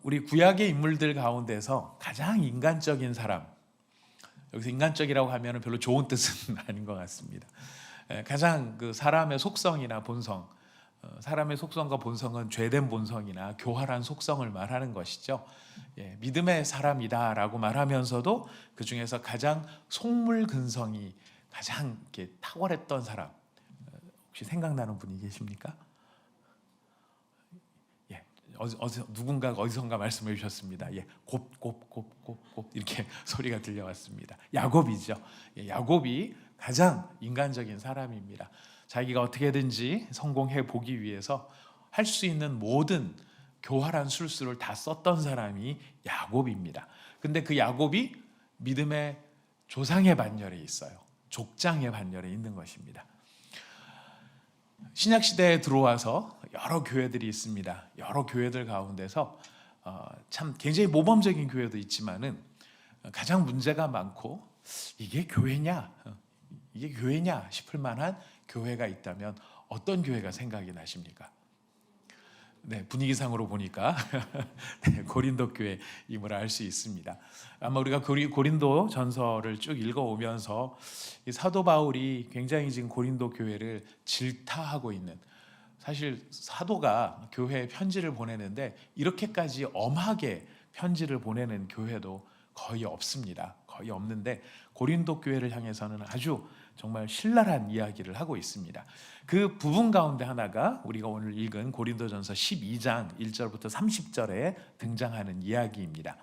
우리 구약의 인물들 가운데서 가장 인간적인 사람, 여기서 인간적이라고 하면 별로 좋은 뜻은 아닌 것 같습니다. 가장 그 사람의 속성이나 본성, 사람의 속성과 본성은 죄된 본성이나 교활한 속성을 말하는 것이죠. 믿음의 사람이다라고 말하면서도 그 중에서 가장 속물근성이 가장 이렇게 탁월했던 사람, 혹시 생각나는 분이 계십니까? 누군가가 어디선가 말씀해 주셨습니다. 곱 이렇게 소리가 들려왔습니다. 야곱이죠. 야곱이 가장 인간적인 사람입니다. 자기가 어떻게든지 성공해 보기 위해서 할 수 있는 모든 교활한 술수를 다 썼던 사람이 야곱입니다. 근데 그 야곱이 믿음의 조상의 반열에 있어요. 족장의 반열에 있는 것입니다. 신약 시대에 들어와서 여러 교회들이 있습니다. 여러 교회들 가운데서 참 굉장히 모범적인 교회도 있지만은 가장 문제가 많고 이게 교회냐 싶을 만한 교회가 있다면 어떤 교회가 생각이 나십니까? 네, 분위기상으로 보니까 고린도 교회임을 알 수 있습니다. 아마 우리가 고린도 전서를 쭉 읽어오면서 이 사도 바울이 굉장히 지금 고린도 교회를 질타하고 있는, 사실 사도가 교회에 편지를 보내는데 이렇게까지 엄하게 편지를 보내는 교회도 거의 없습니다. 거의 없는데 고린도 교회를 향해서는 아주 정말 신랄한 이야기를 하고 있습니다. 그 부분 가운데 하나가 우리가 오늘 읽은 고린도전서 12장 1절부터 30절에 등장하는 이야기입니다.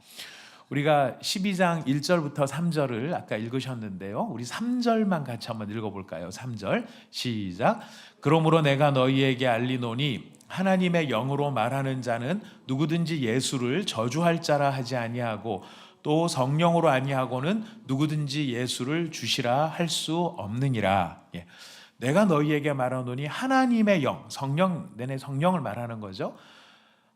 우리가 12장 1절부터 3절을 아까 읽으셨는데요. 우리 3절만 같이 한번 읽어볼까요? 3절 시작. 그러므로 내가 너희에게 알리노니 하나님의 영으로 말하는 자는 누구든지 예수를 저주할 자라 하지 아니하고 또 성령으로 아니하고는 누구든지 예수를 주시라 할 수 없느니라. 내가 너희에게 말하노니 하나님의 영, 성령, 내내 성령을 말하는 거죠.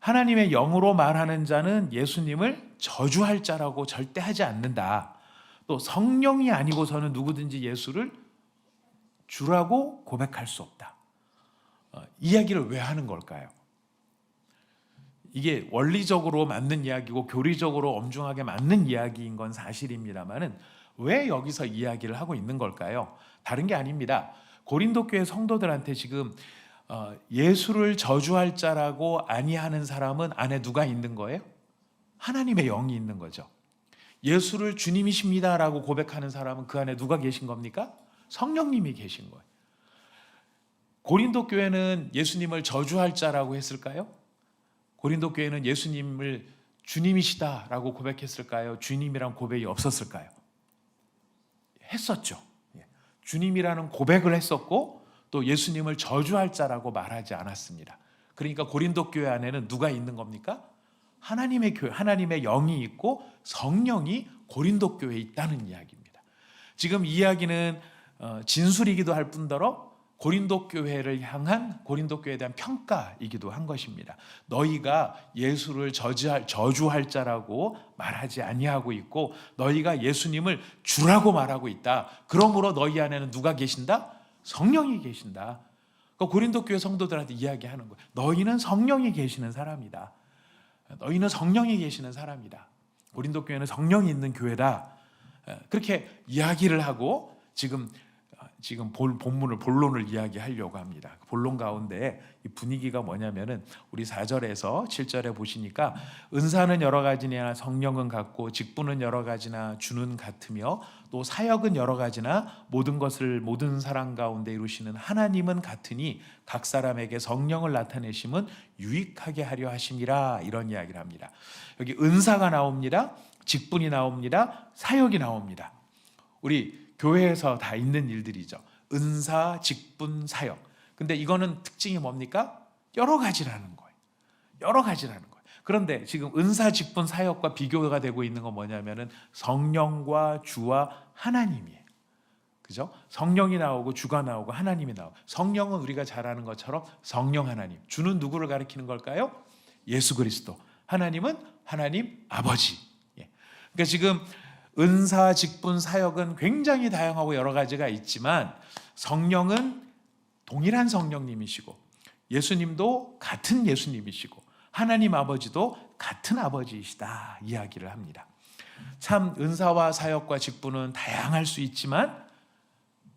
하나님의 영으로 말하는 자는 예수님을 저주할 자라고 절대 하지 않는다. 또 성령이 아니고서는 누구든지 예수를 주라고 고백할 수 없다. 이야기를 왜 하는 걸까요? 이게 원리적으로 맞는 이야기고 교리적으로 엄중하게 맞는 이야기인 건 사실입니다만은 왜 여기서 이야기를 하고 있는 걸까요? 다른 게 아닙니다. 고린도 교회 성도들한테 지금 예수를 저주할 자라고 아니하는 사람은 안에 누가 있는 거예요? 하나님의 영이 있는 거죠. 예수를 주님이십니다라고 고백하는 사람은 그 안에 누가 계신 겁니까? 성령님이 계신 거예요. 고린도 교회는 예수님을 저주할 자라고 했을까요? 고린도 교회는 예수님을 주님이시다라고 고백했을까요? 주님이란 고백이 없었을까요? 했었죠. 주님이라는 고백을 했었고 또 예수님을 저주할 자라고 말하지 않았습니다. 그러니까 고린도 교회 안에는 누가 있는 겁니까? 하나님의 교회, 하나님의 영이 있고 성령이 고린도 교회에 있다는 이야기입니다. 지금 이야기는 진술이기도 할 뿐더러 고린도 교회를 향한 고린도 교회에 대한 평가이기도 한 것입니다. 너희가 예수를 저주할 자라고 말하지 아니하고 있고 너희가 예수님을 주라고 말하고 있다. 그러므로 너희 안에는 누가 계신다? 성령이 계신다. 그러니까 고린도 교회 성도들한테 이야기하는 거예요. 너희는 성령이 계시는 사람이다. 너희는 성령이 계시는 사람이다. 고린도 교회는 성령이 있는 교회다. 그렇게 이야기를 하고 지금 본론을 이야기하려고 합니다. 본론 가운데 이 분위기가 뭐냐면은 우리 4절에서 7절에 보시니까 은사는 여러 가지나 성령은 같고 직분은 여러 가지나 주는 같으며 또 사역은 여러 가지나 모든 것을 모든 사람 가운데 이루시는 하나님은 같으니 각 사람에게 성령을 나타내심은 유익하게 하려 하심이라, 이런 이야기를 합니다. 여기 은사가 나옵니다. 직분이 나옵니다. 사역이 나옵니다. 우리 교회에서 다 있는 일들이죠. 은사, 직분, 사역. 근데 이거는 특징이 뭡니까? 여러 가지라는 거예요. 여러 가지라는 거예요. 그런데 지금 은사, 직분, 사역과 비교가 되고 있는 건 뭐냐면은 성령과 주와 하나님이에요. 그죠? 성령이 나오고 주가 나오고 하나님이 나오고. 성령은 우리가 잘 아는 것처럼 성령 하나님. 주는 누구를 가리키는 걸까요? 예수 그리스도. 하나님은 하나님 아버지. 그러니까 지금 은사, 직분, 사역은 굉장히 다양하고 여러 가지가 있지만 성령은 동일한 성령님이시고 예수님도 같은 예수님이시고 하나님 아버지도 같은 아버지이시다 이야기를 합니다. 참 은사와 사역과 직분은 다양할 수 있지만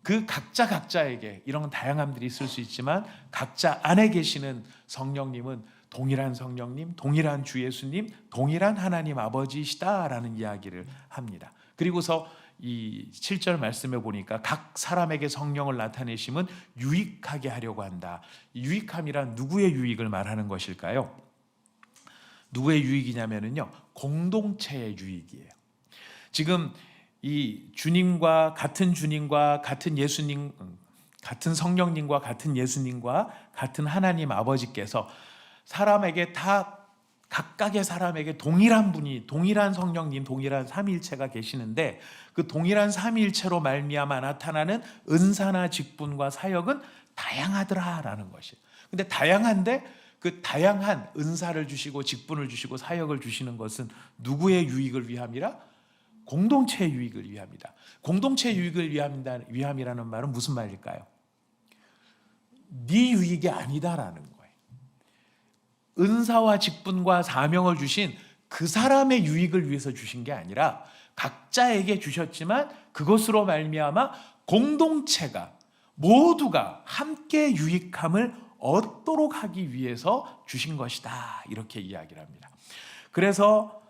그 각자에게 이런 다양함들이 있을 수 있지만 각자 안에 계시는 성령님은 동일한 성령님, 동일한 주 예수님, 동일한 하나님 아버지이시다라는 이야기를 합니다. 그리고서 이 7절 말씀에 보니까 각 사람에게 성령을 나타내심은 유익하게 하려고 한다. 유익함이란 누구의 유익을 말하는 것일까요? 누구의 유익이냐면요, 공동체의 유익이에요. 지금 이 주님과 같은 예수님, 같은 성령님과 같은 예수님과 같은 하나님 아버지께서 사람에게 다 각각의 사람에게 동일한 분이, 동일한 성령님, 동일한 삼위일체가 계시는데 그 동일한 삼위일체로 말미암아 나타나는 은사나 직분과 사역은 다양하더라라는 것이에요. 근데 다양한데 그 다양한 은사를 주시고 직분을 주시고 사역을 주시는 것은 누구의 유익을 위함이라? 공동체의 유익을 위함이다. 공동체의 유익을 위함이라는 말은 무슨 말일까요? 네 유익이 아니다라는 거예요. 은사와 직분과 사명을 주신 그 사람의 유익을 위해서 주신 게 아니라 각자에게 주셨지만 그것으로 말미암아 공동체가 모두가 함께 유익함을 얻도록 하기 위해서 주신 것이다. 이렇게 이야기를 합니다. 그래서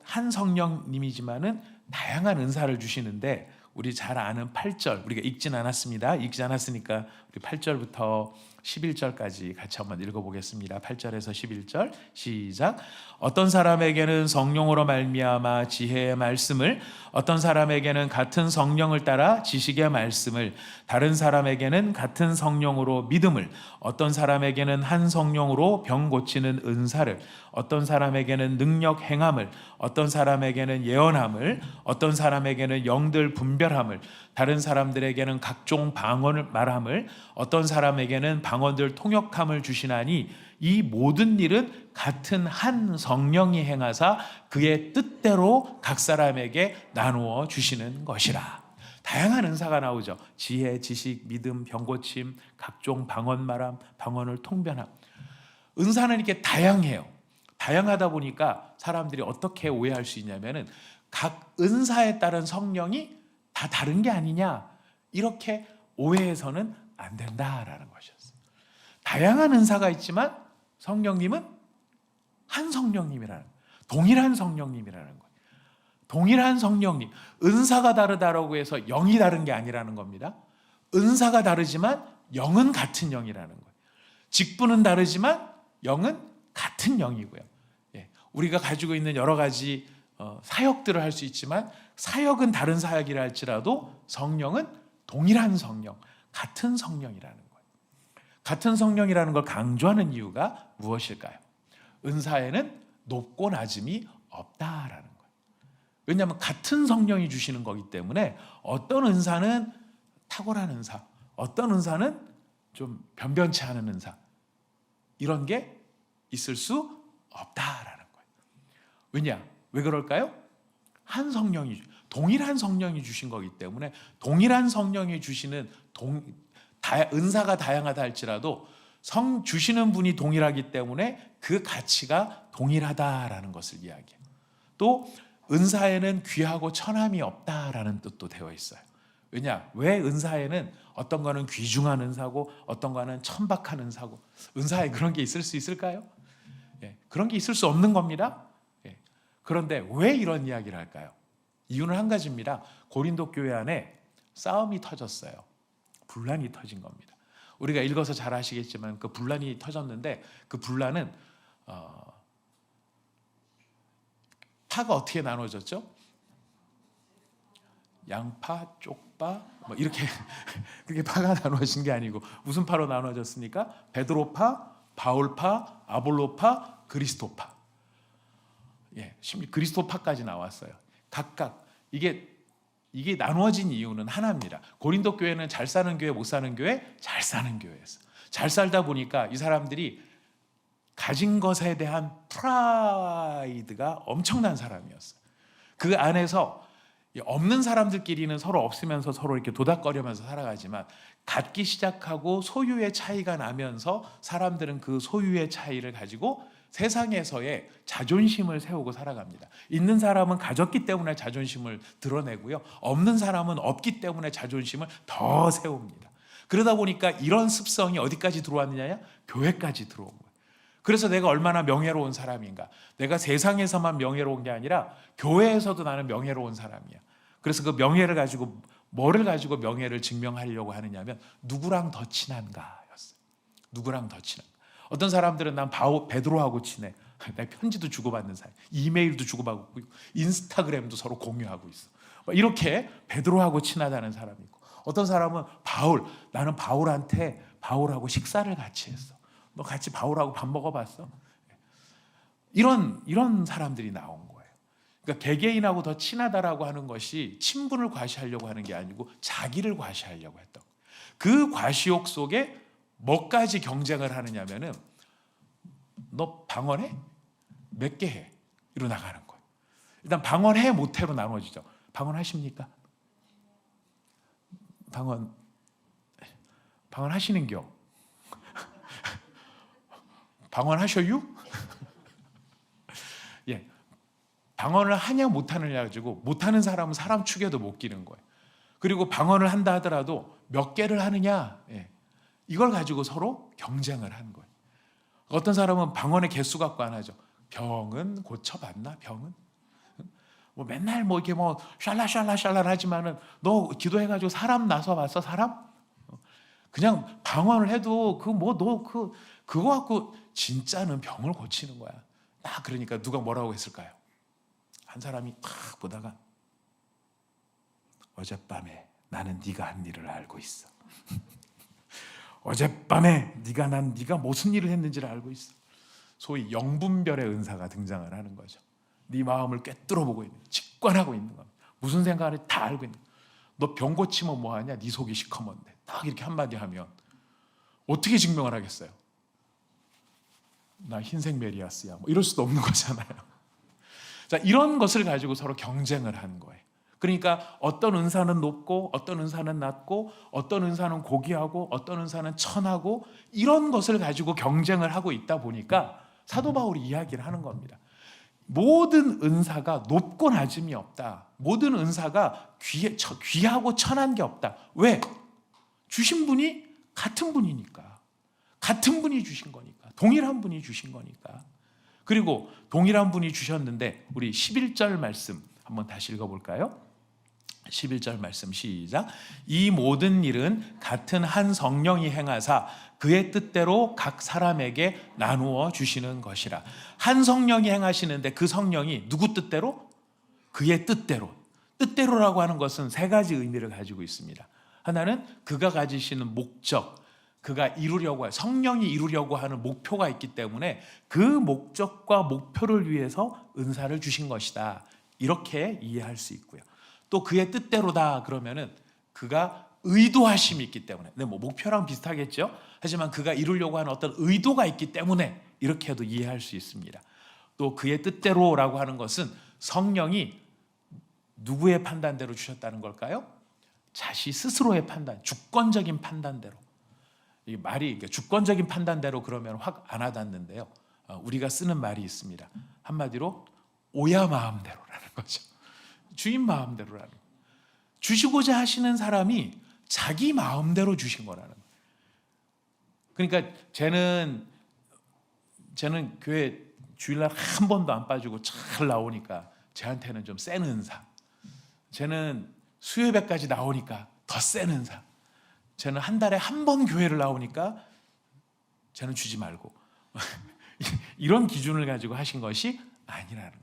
한 성령님이지만은 다양한 은사를 주시는데 우리 잘 아는 8절 우리가 읽진 않았습니다. 읽지 않았으니까 우리 8절부터 11절까지 같이 한번 읽어보겠습니다. 8절에서 11절 시작. 어떤 사람에게는 성령으로 말미암아 지혜의 말씀을, 어떤 사람에게는 같은 성령을 따라 지식의 말씀을, 다른 사람에게는 같은 성령으로 믿음을, 어떤 사람에게는 한 성령으로 병 고치는 은사를, 어떤 사람에게는 능력 행함을, 어떤 사람에게는 예언함을, 어떤 사람에게는 영들 분별함을, 다른 사람들에게는 각종 방언을 말함을, 어떤 사람에게는 방언들 통역함을 주시나니 이 모든 일은 같은 한 성령이 행하사 그의 뜻대로 각 사람에게 나누어 주시는 것이라. 다양한 은사가 나오죠. 지혜, 지식, 믿음, 병고침, 각종 방언 말함, 방언을 통변함. 은사는 이렇게 다양해요. 다양하다 보니까 사람들이 어떻게 오해할 수 있냐면은 각 은사에 따른 성령이 다 다른 게 아니냐, 이렇게 오해해서는 안 된다라는 것이었어요. 다양한 은사가 있지만 성령님은 한 성령님이라는 거예요. 동일한 성령님이라는 거예요. 동일한 성령님. 은사가 다르다라고 해서 영이 다른 게 아니라는 겁니다. 은사가 다르지만 영은 같은 영이라는 거예요. 직분은 다르지만 영은 같은 영이고요. 우리가 가지고 있는 여러 가지 사역들을 할 수 있지만 사역은 다른 사역이라 할지라도 성령은 동일한 성령, 같은 성령이라는 거예요. 같은 성령이라는 걸 강조하는 이유가 무엇일까요? 은사에는 높고 낮음이 없다라는 거예요. 왜냐하면 같은 성령이 주시는 거기 때문에 어떤 은사는 탁월한 은사, 어떤 은사는 좀 변변치 않은 은사, 이런 게 있을 수 없다라는 거예요. 왜냐? 왜 그럴까요? 한 성령이, 동일한 성령이 주신 거기 때문에 동일한 성령이 주시는 은사가 다양하다 할지라도 주시는 분이 동일하기 때문에 그 가치가 동일하다라는 것을 이야기해요. 또 은사에는 귀하고 천함이 없다라는 뜻도 되어 있어요. 왜냐? 왜 은사에는 어떤 거는 귀중한 은사고 어떤 거는 천박한 은사고, 은사에 그런 게 있을 수 있을까요? 그런 게 있을 수 없는 겁니다. 그런데 왜 이런 이야기를 할까요? 이유는 한 가지입니다. 고린도 교회 안에 싸움이 터졌어요. 분란이 터진 겁니다. 우리가 읽어서 잘 아시겠지만 그 분란이 터졌는데 그 분란은 파가 어떻게 나눠졌죠? 양파, 쪽파, 뭐 이렇게 그렇게 파가 나눠진 게 아니고 무슨 파로 나눠졌습니까? 베드로파, 바울파, 아볼로파, 그리스도파. 그리스도파까지 나왔어요. 각각 이게 나누어진 이유는 하나입니다. 고린도 교회는 잘 사는 교회, 못 사는 교회, 잘 사는 교회였어요. 잘 살다 보니까 이 사람들이 가진 것에 대한 프라이드가 엄청난 사람이었어요. 그 안에서 없는 사람들끼리는 서로 없으면서 서로 이렇게 도닥거리면서 살아가지만 갖기 시작하고 소유의 차이가 나면서 사람들은 그 소유의 차이를 가지고 세상에서의 자존심을 세우고 살아갑니다. 있는 사람은 가졌기 때문에 자존심을 드러내고요. 없는 사람은 없기 때문에 자존심을 더 세웁니다. 그러다 보니까 이런 습성이 어디까지 들어왔느냐? 교회까지 들어온 거예요. 그래서 내가 얼마나 명예로운 사람인가. 내가 세상에서만 명예로운 게 아니라 교회에서도 나는 명예로운 사람이야. 그래서 그 명예를 가지고 뭐를 가지고 명예를 증명하려고 하느냐면 누구랑 더 친한가였어요. 누구랑 더 친한가. 어떤 사람들은 난 베드로하고 친해. 내가 편지도 주고받는 사이, 이메일도 주고받고 있고 인스타그램도 서로 공유하고 있어. 이렇게 베드로하고 친하다는 사람이 있고, 어떤 사람은 나는 바울하고 식사를 같이 했어. 너 같이 바울하고 밥 먹어봤어? 이런 사람들이 나온 거예요. 그러니까 개개인하고 더 친하다라고 하는 것이 친분을 과시하려고 하는 게 아니고 자기를 과시하려고 했던 거예요. 그 과시욕 속에 뭐까지 경쟁을 하느냐면은 너 방언해? 몇 개 해? 이로 나가는 거예요. 일단 방언해 못해로 나눠지죠. 방언하십니까? 방언하시는겨? 방언하셔요? 예, 방언을 하냐 못하느냐 가지고 못하는 사람은 사람 축에도 못 끼는 거예요. 그리고 방언을 한다 하더라도 몇 개를 하느냐, 이걸 가지고 서로 경쟁을 하는 거예요. 어떤 사람은 방언의 개수 갖고 안 하죠. 병은 고쳐봤나? 병은? 뭐 맨날 뭐 이렇게 뭐 샬라샬라 하지만은 너 기도해가지고 사람 나서 봤어? 사람? 그냥 방언을 해도 그거 갖고 진짜는 병을 고치는 거야. 그러니까 누가 뭐라고 했을까요? 한 사람이 탁 보다가 어젯밤에 나는 네가 한 일을 알고 있어. 어젯밤에 네가 무슨 일을 했는지를 알고 있어. 소위 영분별의 은사가 등장을 하는 거죠. 네 마음을 꿰뚫어 보고 있는, 직관하고 있는 겁니다. 무슨 생각을 다 알고 있는 거야. 너 병 고치면 뭐하냐? 네 속이 시커먼데. 딱 이렇게 한마디 하면 어떻게 증명을 하겠어요? 나 흰색 메리아스야. 뭐 이럴 수도 없는 거잖아요. 자, 이런 것을 가지고 서로 경쟁을 하는 거예요. 그러니까 어떤 은사는 높고 어떤 은사는 낮고 어떤 은사는 고귀하고 어떤 은사는 천하고 이런 것을 가지고 경쟁을 하고 있다 보니까 사도 바울이 이야기를 하는 겁니다. 모든 은사가 높고 낮음이 없다. 모든 은사가 귀하고 천한 게 없다. 왜? 주신 분이 같은 분이니까. 같은 분이 주신 거니까. 동일한 분이 주신 거니까. 그리고 동일한 분이 주셨는데 우리 11절 말씀 한번 다시 읽어볼까요? 11절 말씀 시작. 이 모든 일은 같은 한 성령이 행하사 그의 뜻대로 각 사람에게 나누어 주시는 것이라. 한 성령이 행하시는데 그 성령이 누구 뜻대로? 그의 뜻대로. 뜻대로라고 하는 것은 세 가지 의미를 가지고 있습니다. 하나는 그가 가지시는 목적, 그가 이루려고 할, 성령이 이루려고 하는 목표가 있기 때문에 그 목적과 목표를 위해서 은사를 주신 것이다. 이렇게 이해할 수 있고요. 또 그의 뜻대로다 그러면은 그가 의도하심이 있기 때문에, 뭐 목표랑 비슷하겠죠. 하지만 그가 이루려고 하는 어떤 의도가 있기 때문에 이렇게 해도 이해할 수 있습니다. 또 그의 뜻대로라고 하는 것은 성령이 누구의 판단대로 주셨다는 걸까요? 자신 스스로의 판단, 주권적인 판단대로. 이 말이 주권적인 판단대로 그러면 확 안 와닿는데요. 우리가 쓰는 말이 있습니다. 한마디로 오야 마음대로라는 거죠. 주인 마음대로라는 거예요. 주시고자 하시는 사람이 자기 마음대로 주신 거라는 거예요. 그러니까 쟤는 교회 주일날 한 번도 안 빠지고 잘 나오니까 쟤한테는 좀 센 은사. 쟤는 수요예배까지 나오니까 더 센 은사. 쟤는 한 달에 한 번 교회를 나오니까 쟤는 주지 말고. 이런 기준을 가지고 하신 것이 아니라는 거예요.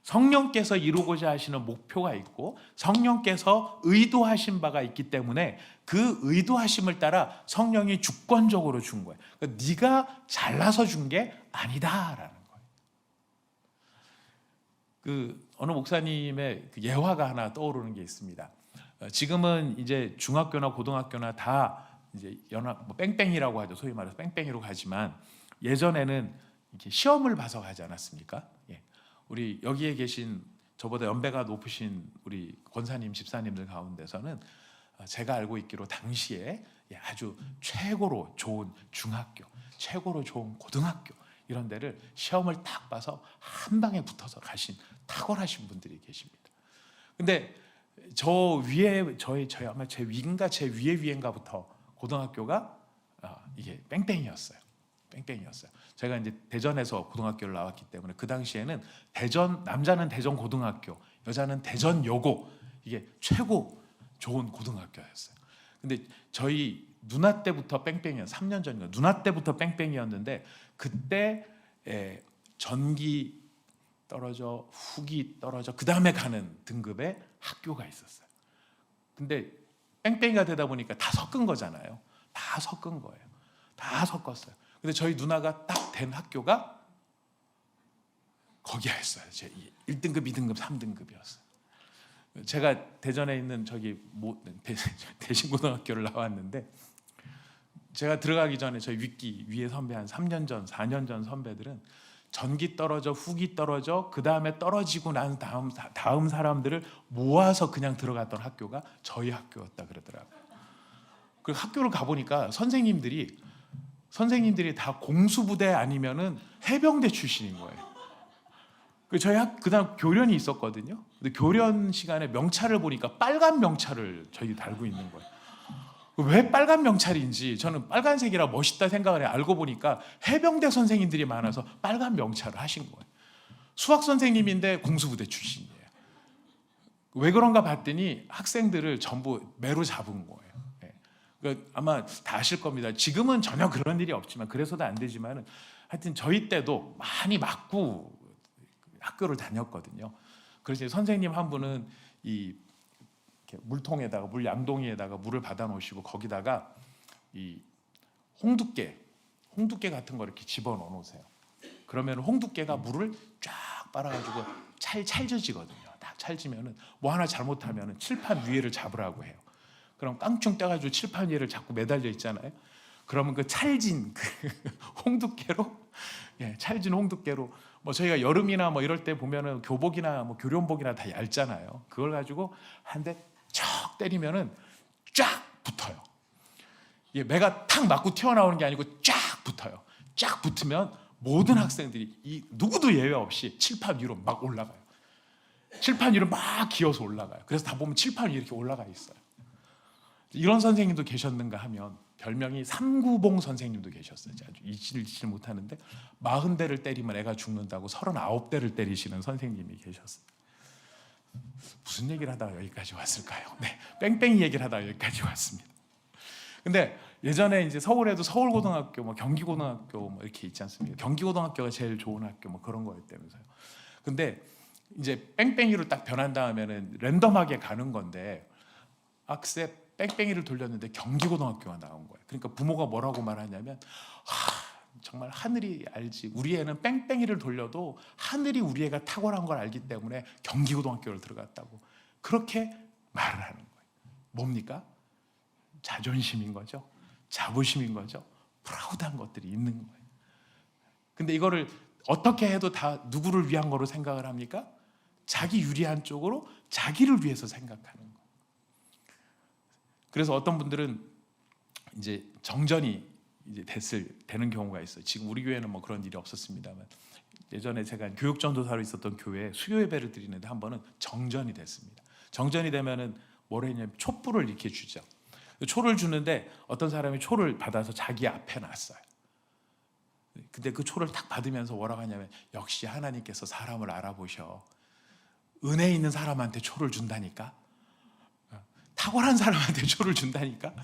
성령께서 이루고자 하시는 목표가 있고 성령께서 의도하신 바가 있기 때문에 그 의도하심을 따라 성령이 주권적으로 준 거예요. 그러니까 네가 잘나서 준 게 아니다라는 거예요. 어느 목사님의 예화가 하나 떠오르는 게 있습니다. 지금은 이제 중학교나 고등학교나 다 이제 뺑뺑이라고 하죠. 소위 말해서 뺑뺑이로 가지만 예전에는 이렇게 시험을 봐서 가지 않았습니까? 예. 우리 여기에 계신 저보다 연배가 높으신 우리 권사님, 집사님들 가운데서는 제가 알고 있기로 당시에 아주 최고로 좋은 중학교, 최고로 좋은 고등학교 이런 데를 시험을 딱 봐서 한 방에 붙어서 가신 탁월하신 분들이 계십니다. 근데 저 위에 저희 아마 제 위인가 제 위에인가부터 고등학교가 이게 뺑뺑이였어요. 뺑뺑이였어요. 제가 이제 대전에서 고등학교를 나왔기 때문에 그 당시에는 대전 남자는 대전 고등학교, 여자는 대전 여고, 이게 최고 좋은 고등학교였어요. 근데 저희 누나 때부터 뺑뺑이였어요. 3년 전인가 누나 때부터 뺑뺑이였는데 그때 전기 떨어져 후기 떨어져 그 다음에 가는 등급의 학교가 있었어요. 근데 뺑뺑이가 되다 보니까 다 섞은 거잖아요. 다 섞은 거예요. 다 섞었어요. 근데 저희 누나가 딱 된 학교가 거기였어요. 제 1등급, 2등급, 3등급이었어요. 제가 대전에 있는 저기 대신고등학교를 나왔는데 제가 들어가기 전에 저희 윗기 위에 선배 한 3년 전, 4년 전 선배들은 전기 떨어져 후기 떨어져 그 다음에 떨어지고 난 다음 사람들을 모아서 그냥 들어갔던 학교가 저희 학교였다 그러더라고요. 그 학교를 가보니까 선생님들이 다 공수부대 아니면은 해병대 출신인 거예요. 저희 그다음 교련이 있었거든요. 근데 교련 시간에 명찰을 보니까 빨간 명찰을 저희 달고 있는 거예요. 왜 빨간 명찰인지 저는 빨간색이라 멋있다 생각을 해. 알고 보니까 해병대 선생님들이 많아서 빨간 명찰을 하신 거예요. 수학 선생님인데 공수부대 출신이에요. 왜 그런가 봤더니 학생들을 전부 매로 잡은 거예요. 그러니까 아마 다 아실 겁니다. 지금은 전혀 그런 일이 없지만 그래서도 안 되지만은 하여튼 저희 때도 많이 맞고 학교를 다녔거든요. 그래서 선생님 한 분은 이 물통에다가 물 양동이에다가 물을 받아 놓으시고 거기다가 이 홍두깨 같은 거 이렇게 집어 넣어 놓으세요. 그러면 홍두깨가 물을 쫙 빨아가지고 찰져지거든요. 딱 찰지면은 뭐 하나 잘못하면은 칠판 위에를 잡으라고 해요. 그럼 깡충 떼가지고 칠판 위에를 자꾸 매달려 있잖아요. 그러면 그 찰진 홍두깨로, 찰진 홍두깨로 뭐 저희가 여름이나 뭐 이럴 때 보면은 교복이나 뭐 교련복이나 다 얇잖아요. 그걸 가지고 한 대 척 때리면은 쫙 붙어요. 매가 탁 맞고 튀어나오는 게 아니고 쫙 붙어요. 쫙 붙으면 모든 학생들이 누구도 예외 없이 칠판 위로 막 올라가요. 칠판 위로 막 기어서 올라가요. 그래서 다 보면 칠판 위에 이렇게 올라가 있어요. 이런 선생님도 계셨는가 하면 별명이 삼구봉 선생님도 계셨어요. 아주 잊지 못하는데 40대를 때리면 애가 죽는다고 39대를 때리시는 선생님이 계셨어요. 무슨 얘기를 하다가 여기까지 왔을까요? 네, 뺑뺑이 얘기를 하다가 여기까지 왔습니다. 근데 예전에 이제 서울에도 서울고등학교, 뭐 경기고등학교 뭐 이렇게 있지 않습니까? 경기고등학교가 제일 좋은 학교 뭐 그런 거였다면서요. 근데 이제 뺑뺑이로 딱 변한 다음에는 랜덤하게 가는 건데 악세 뺑뺑이를 돌렸는데 경기고등학교가 나온 거예요. 그러니까 부모가 뭐라고 말하냐면 정말 하늘이 알지. 우리 애는 뺑뺑이를 돌려도 하늘이 우리 애가 탁월한 걸 알기 때문에 경기고등학교를 들어갔다고 그렇게 말을 하는 거예요. 뭡니까? 자존심인 거죠. 자부심인 거죠. 프라우드한 것들이 있는 거예요. 근데 이거를 어떻게 해도 다 누구를 위한 거로 생각을 합니까? 자기 유리한 쪽으로 자기를 위해서 생각하는 거예요. 그래서 어떤 분들은 이제 정전이 이제 되는 경우가 있어요. 지금 우리 교회는 뭐 그런 일이 없었습니다만 예전에 제가 교육전도사로 있었던 교회에 수요 예배를 드리는데 한 번은 정전이 됐습니다. 정전이 되면은 뭐라 했냐면 촛불을 이렇게 주죠. 초를 주는데 어떤 사람이 초를 받아서 자기 앞에 놨어요. 근데 그 초를 딱 받으면서 뭐라고 하냐면 역시 하나님께서 사람을 알아보셔. 은혜 있는 사람한테 초를 준다니까. 탁월한 사람한테 초를 준다니까.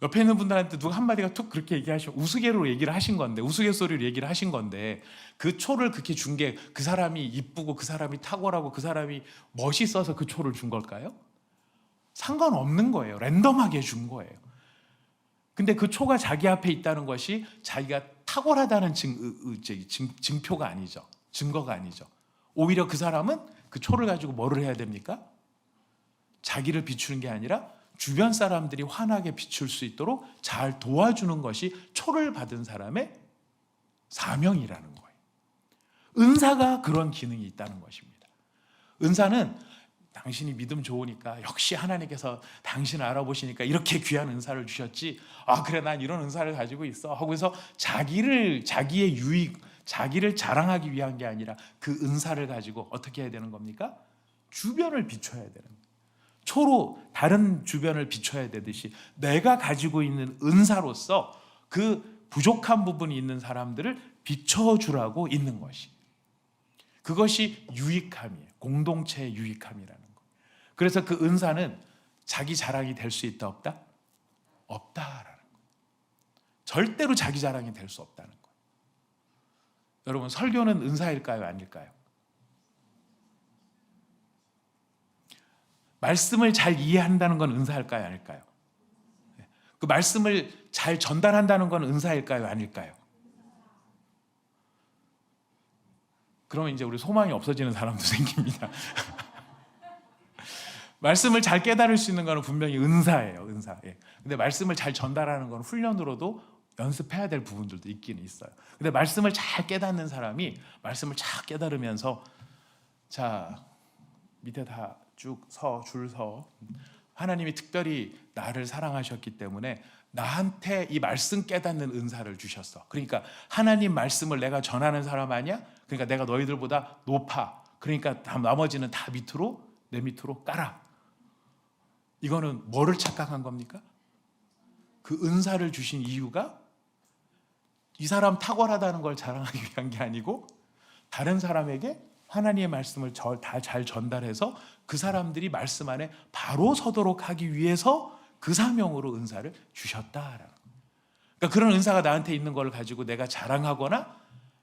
옆에 있는 분들한테 누가 한마디가 툭 그렇게 얘기하시면 우스개로 얘기를 하신 건데 우스갯소리로 얘기를 하신 건데 그 초를 그렇게 준 게 그 사람이 이쁘고 그 사람이 탁월하고 그 사람이 멋있어서 그 초를 준 걸까요? 상관없는 거예요. 랜덤하게 준 거예요. 근데 그 초가 자기 앞에 있다는 것이 자기가 탁월하다는 증표가 아니죠. 증거가 아니죠. 오히려 그 사람은 그 초를 가지고 뭐를 해야 됩니까? 자기를 비추는 게 아니라 주변 사람들이 환하게 비출 수 있도록 잘 도와주는 것이 초를 받은 사람의 사명이라는 거예요. 은사가 그런 기능이 있다는 것입니다. 은사는 당신이 믿음 좋으니까 역시 하나님께서 당신을 알아보시니까 이렇게 귀한 은사를 주셨지. 그래 난 이런 은사를 가지고 있어 하고서 자기의 유익, 자기를 자랑하기 위한 게 아니라 그 은사를 가지고 어떻게 해야 되는 겁니까? 주변을 비춰야 되는 거예요. 초로 다른 주변을 비춰야 되듯이 내가 가지고 있는 은사로서 그 부족한 부분이 있는 사람들을 비춰주라고 있는 것이, 그것이 유익함이에요. 공동체의 유익함이라는 거. 그래서 그 은사는 자기 자랑이 될 수 있다 없다? 없다라는 거예요. 절대로 자기 자랑이 될 수 없다는 거예요. 여러분, 설교는 은사일까요? 아닐까요? 말씀을 잘 이해한다는 건 은사일까요? 아닐까요? 그 말씀을 잘 전달한다는 건 은사일까요? 아닐까요? 그러면 이제 우리 소망이 없어지는 사람도 생깁니다. 말씀을 잘 깨달을 수 있는 건 분명히 은사예요. 은사. 예. 근데 말씀을 잘 전달하는 건 훈련으로도 연습해야 될 부분들도 있기는 있어요. 근데 말씀을 잘 깨닫는 사람이 말씀을 잘 깨달으면서, 자, 밑에 다 쭉 줄 서, 하나님이 특별히 나를 사랑하셨기 때문에 나한테 이 말씀 깨닫는 은사를 주셨어. 그러니까 하나님 말씀을 내가 전하는 사람 아니야? 그러니까 내가 너희들보다 높아. 그러니까 나머지는 다 밑으로, 내 밑으로 깔아. 이거는 뭐를 착각한 겁니까? 그 은사를 주신 이유가 이 사람 탁월하다는 걸 자랑하기 위한 게 아니고 다른 사람에게 하나님의 말씀을 다 잘 전달해서 그 사람들이 말씀 안에 바로 서도록 하기 위해서 그 사명으로 은사를 주셨다라는 거예요. 그러니까 그런 은사가 나한테 있는 걸 가지고 내가 자랑하거나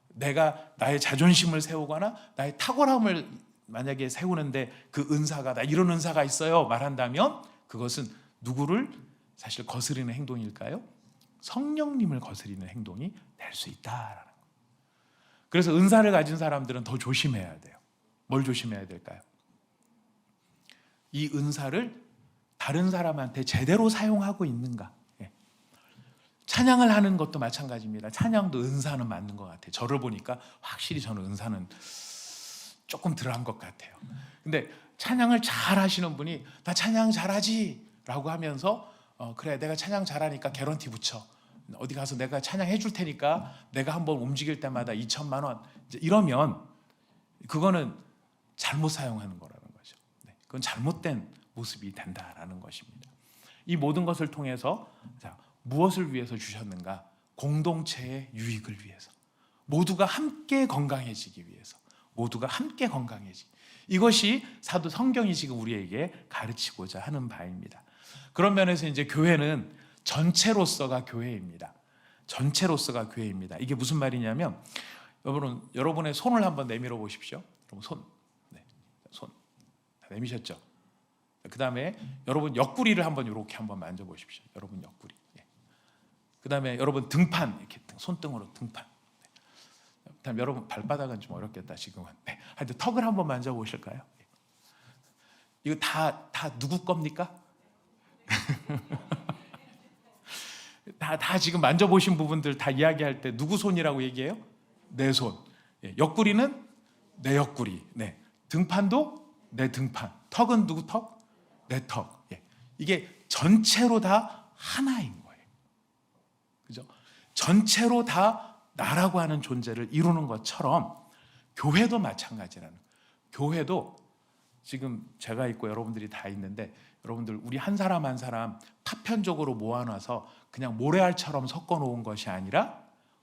내가 나의 자존심을 세우거나 나의 탁월함을 만약에 세우는데 그 은사가, 나 이런 은사가 있어요 말한다면 그것은 누구를 사실 거스르는 행동일까요? 성령님을 거스르는 행동이 될 수 있다라는 거예요. 그래서 은사를 가진 사람들은 더 조심해야 돼요. 뭘 조심해야 될까요? 이 은사를 다른 사람한테 제대로 사용하고 있는가. 예. 찬양을 하는 것도 마찬가지입니다. 찬양도 은사는 맞는 것 같아요. 저를 보니까 확실히 저는 은사는 조금 덜한 것 같아요. 근데 찬양을 잘 하시는 분이 나 찬양 잘하지 라고 하면서 그래 내가 찬양 잘하니까 개런티 붙여, 어디 가서 내가 찬양해 줄 테니까 내가 한번 움직일 때마다 2천만 원, 이러면 그거는 잘못 사용하는 거라는 거죠. 네, 그건 잘못된 모습이 된다라는 것입니다. 이 모든 것을 통해서 자, 무엇을 위해서 주셨는가? 공동체의 유익을 위해서, 모두가 함께 건강해지기 위해서, 모두가 함께 건강해지기, 이것이 사도 성경이 지금 우리에게 가르치고자 하는 바입니다. 그런 면에서 이제 교회는 전체로서가 교회입니다. 전체로서가 교회입니다. 이게 무슨 말이냐면 여러분의 손을 한번 내밀어 보십시오. 손, 네, 손 내미셨죠? 그 다음에 여러분 옆구리를 한번 이렇게 한번 만져 보십시오. 여러분 옆구리. 네. 그 다음에 여러분 등판, 이렇게 손등으로 등판. 네. 그다음 여러분 발바닥은 좀 어렵겠다 지금은. 네. 하여튼 턱을 한번 만져 보실까요? 네. 이거 다 누구 겁니까? 다 지금 만져보신 부분들 다 이야기할 때 누구 손이라고 얘기해요? 내 손. 예, 옆구리는 내 옆구리. 네. 등판도 내 등판. 턱은 누구 턱? 내 턱. 예. 이게 전체로 다 하나인 거예요. 그죠? 전체로 다 나라고 하는 존재를 이루는 것처럼 교회도 마찬가지라는 거예요. 교회도 지금 제가 있고 여러분들이 다 있는데 여러분들 우리 한 사람 한 사람 파편적으로 모아놔서 그냥 모래알처럼 섞어놓은 것이 아니라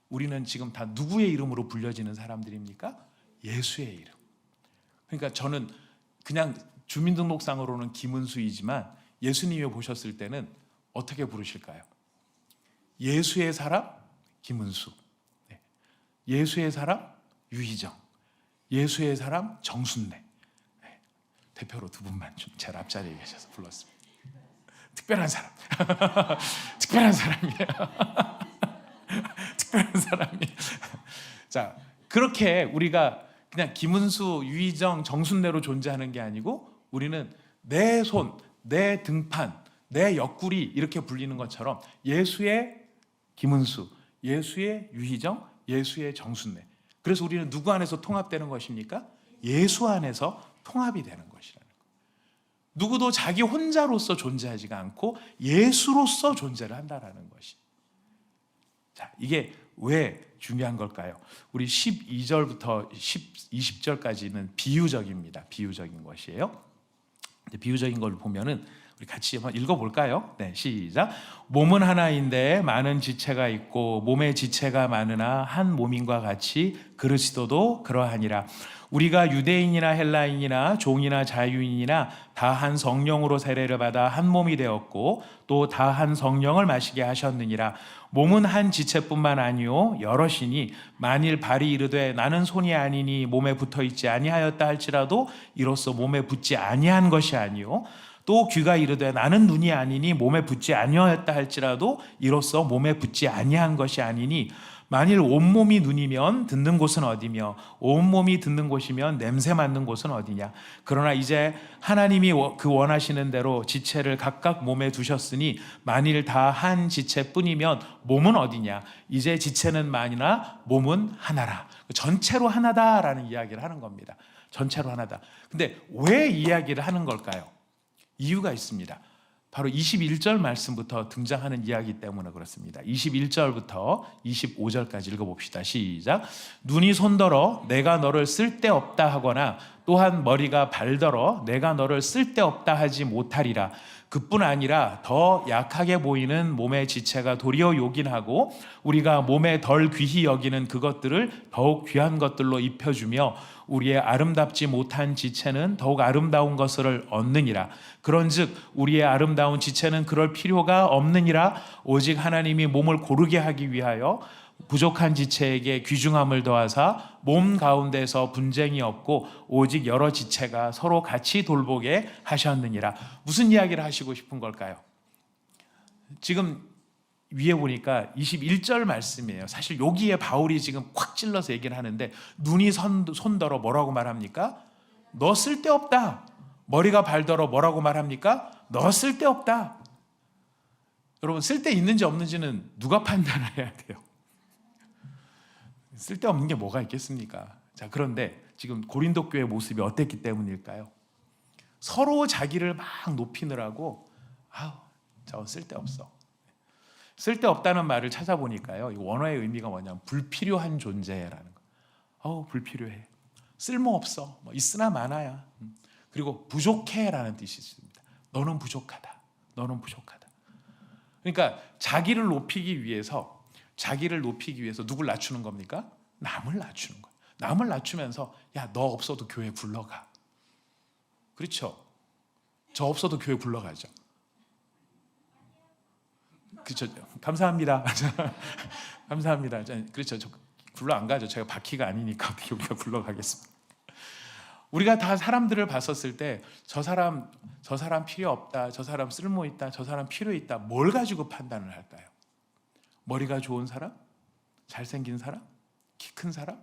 우리는 지금 다 누구의 이름으로 불려지는 사람들입니까? 예수의 이름. 그러니까 저는 그냥 주민등록상으로는 김은수이지만 예수님이 보셨을 때는 어떻게 부르실까요? 예수의 사람 김은수, 네. 예수의 사람 유희정, 예수의 사람 정순래. 대표로 두 분만 좀 제 앞자리에 계셔서 불렀습니다. 특별한 사람. 특별한 사람이에요. 특별한 사람이. 자, 그렇게 우리가 그냥 김은수, 유희정, 정순례로 존재하는 게 아니고 우리는 내 손, 내 등판, 내 옆구리 이렇게 불리는 것처럼 예수의 김은수, 예수의 유희정, 예수의 정순례. 그래서 우리는 누구 안에서 통합되는 것입니까? 예수 안에서 통합이 되는 것이라는 거예요. 누구도 자기 혼자로서 존재하지가 않고 예수로서 존재를 한다라는 것이. 자, 이게 왜 중요한 걸까요? 우리 12절부터 20절까지는 비유적입니다. 비유적인 것이에요. 비유적인 걸 보면은 우리 같이 한번 읽어볼까요? 네, 시작. 몸은 하나인데 많은 지체가 있고 몸의 지체가 많으나 한 몸인과 같이 그리스도도 그러하니라. 우리가 유대인이나 헬라인이나 종이나 자유인이나 다 한 성령으로 세례를 받아 한 몸이 되었고 또 다 한 성령을 마시게 하셨느니라. 몸은 한 지체뿐만 아니요 여럿이니 만일 발이 이르되 나는 손이 아니니 몸에 붙어 있지 아니하였다 할지라도 이로써 몸에 붙지 아니한 것이 아니요 또 귀가 이르되 나는 눈이 아니니 몸에 붙지 아니하였다 할지라도 이로써 몸에 붙지 아니한 것이 아니니 만일 온몸이 눈이면 듣는 곳은 어디며 온몸이 듣는 곳이면 냄새 맡는 곳은 어디냐. 그러나 이제 하나님이 그 원하시는 대로 지체를 각각 몸에 두셨으니 만일 다 한 지체뿐이면 몸은 어디냐. 이제 지체는 많으나 몸은 하나라. 전체로 하나다라는 이야기를 하는 겁니다. 전체로 하나다. 근데 왜 이야기를 하는 걸까요? 이유가 있습니다. 바로 21절 말씀부터 등장하는 이야기 때문에 그렇습니다. 21절부터 25절까지 읽어봅시다. 시작. 눈이 손더러 내가 너를 쓸데없다 하거나 또한 머리가 발더러 내가 너를 쓸데없다 하지 못하리라. 그뿐 아니라 더 약하게 보이는 몸의 지체가 도리어 요긴하고 우리가 몸에 덜 귀히 여기는 그것들을 더욱 귀한 것들로 입혀주며 우리의 아름답지 못한 지체는 더욱 아름다운 것을 얻느니라. 그런즉 우리의 아름다운 지체는 그럴 필요가 없느니라. 오직 하나님이 몸을 고르게 하기 위하여 부족한 지체에게 귀중함을 더하사 몸 가운데서 분쟁이 없고 오직 여러 지체가 서로 같이 돌보게 하셨느니라. 무슨 이야기를 하시고 싶은 걸까요? 지금 위에 보니까 21절 말씀이에요. 사실 여기에 바울이 지금 콱 찔러서 얘기를 하는데 눈이 손더러 뭐라고 말합니까? 너 쓸데없다. 머리가 발더러 뭐라고 말합니까? 너 쓸데없다. 여러분 쓸데 있는지 없는지는 누가 판단을 해야 돼요? 쓸데없는 게 뭐가 있겠습니까? 자, 그런데 지금 고린도 교회 모습이 어땠기 때문일까요? 서로 자기를 막 높이느라고 저 쓸데없어. 쓸데없다는 말을 찾아보니까요. 이 원어의 의미가 뭐냐면 불필요한 존재라는 거. 불필요해. 쓸모없어. 뭐 있으나 마나야. 그리고 부족해라는 뜻이 있습니다. 너는 부족하다. 너는 부족하다. 그러니까 자기를 높이기 위해서 누굴 낮추는 겁니까? 남을 낮추는 거예요. 남을 낮추면서 야, 너 없어도 교회 굴러가. 그렇죠? 저 없어도 교회 굴러가죠. 그렇죠. 감사합니다. 감사합니다. 그렇죠. 저 굴러 안 가죠. 제가 바퀴가 아니니까 어떻게 우리가 굴러가겠습니까? 우리가 다 사람들을 봤었을 때 저 사람 필요 없다. 저 사람 쓸모 있다. 저 사람 필요 있다. 뭘 가지고 판단을 할까요? 머리가 좋은 사람? 잘생긴 사람? 키 큰 사람?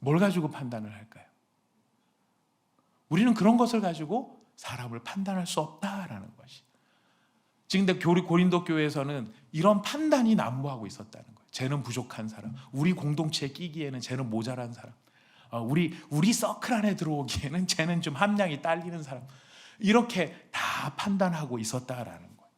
뭘 가지고 판단을 할까요? 우리는 그런 것을 가지고 사람을 판단할 수 없다라는 것이. 지금 고린도 교회에서는 이런 판단이 난무하고 있었다는 거예요. 쟤는 부족한 사람, 우리 공동체에 끼기에는 쟤는 모자란 사람, 우리 서클 안에 들어오기에는 쟤는 좀 함량이 딸리는 사람, 이렇게 다 판단하고 있었다라는 거예요.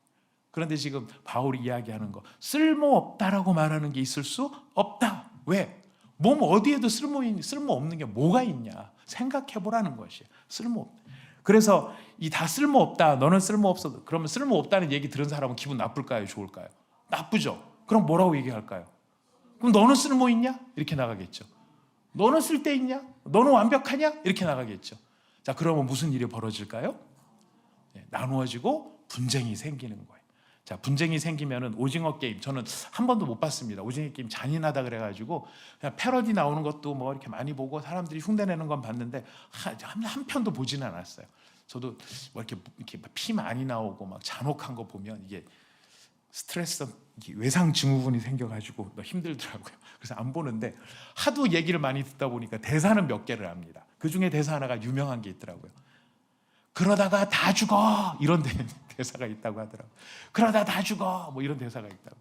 그런데 지금 바울이 이야기하는 거, 쓸모없다라고 말하는 게 있을 수 없다. 왜? 몸 어디에도 쓸모없는 게 뭐가 있냐 생각해보라는 것이에요. 쓸모없다. 그래서 이 다 쓸모없다, 너는 쓸모없어. 그러면 쓸모없다는 얘기 들은 사람은 기분 나쁠까요? 좋을까요? 나쁘죠. 그럼 뭐라고 얘기할까요? 그럼 너는 쓸모있냐? 이렇게 나가겠죠. 너는 쓸데있냐? 너는 완벽하냐? 이렇게 나가겠죠. 자, 그러면 무슨 일이 벌어질까요? 나누어지고 분쟁이 생기는 거예요. 자, 분쟁이 생기면은 오징어 게임, 저는 한 번도 못 봤습니다. 오징어 게임 잔인하다 그래가지고 그냥 패러디 나오는 것도 뭐 이렇게 많이 보고 사람들이 흉내내는 건 봤는데 한 편도 보지는 않았어요. 저도 뭐 이렇게 피 많이 나오고 막 잔혹한 거 보면 이게 스트레스, 외상 증후군이 생겨가지고 너 힘들더라고요. 그래서 안 보는데 하도 얘기를 많이 듣다 보니까 대사는 몇 개를 압니다. 그 중에 대사 하나가 유명한 게 있더라고요. 그러다가 다 죽어, 이런 대사가 있다고 하더라고요. 그러다 다 죽어, 뭐 이런 대사가 있다고.